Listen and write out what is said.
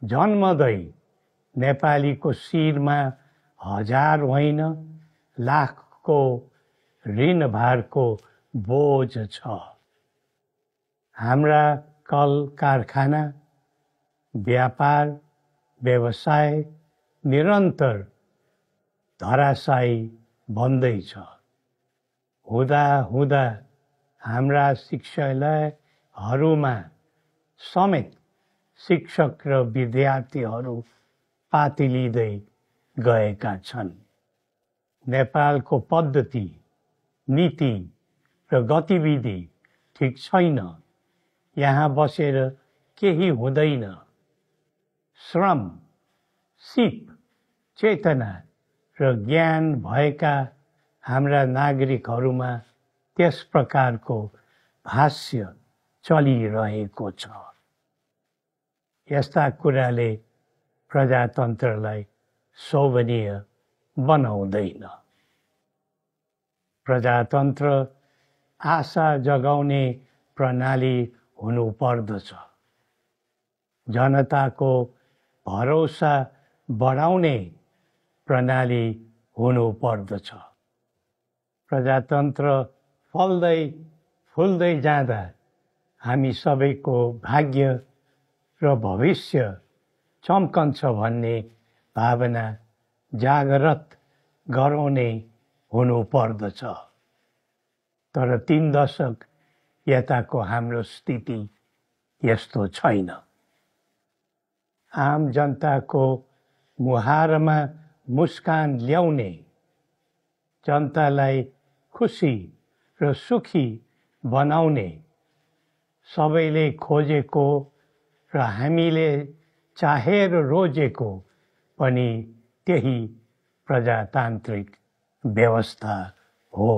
जन्मदै नेपालीको शिरमा हजार होइन लाखको ऋणभारको बोझ छ। हाम्रा कल कारखाना व्यापार व्यवसाय निरन्तर धराशायी बन्दैछ। हुँदा हुँदा हाम्रा शिक्षालयहरूमा समेत शिक्षक र विद्यार्थीहरू पातिलिँदै गएका छन्। नेपालको पद्धति नीति र गतिविधि ठिक छैन। यहाँ बसेर केही हुँदैन। श्रम, सिप, चेतना र ज्ञान भएका हाम्रा नागरिकहरूमा त्यस प्रकारको भाष्य चलिरहेको छ। यस्ता कुराले प्रजातन्त्रलाई शोभनीय बनाउँदैन। प्रजातन्त्र आशा जगाउने प्रणाली हुनुपर्दछ। जनताको भरोसा बढाउने प्रणाली हुनुपर्दछ। प्रजातन्त्र फल्दै फुल्दै जाँदा हामी सबैको भाग्य र भविष्य चम्कन्छ भन्ने भावना जागृत गराउने हुनुपर्दछ। तर 3 दशक यताको हाम्रो स्थिति यस्तो छैन। आम जनताको मुहारमा मुस्कान ल्याउने, जनतालाई खुसी र सुखी बनाउने, सबैले खोजेको र हामीले चाहेर रोजेको पनि त्यही प्रजातान्त्रिक व्यवस्था हो।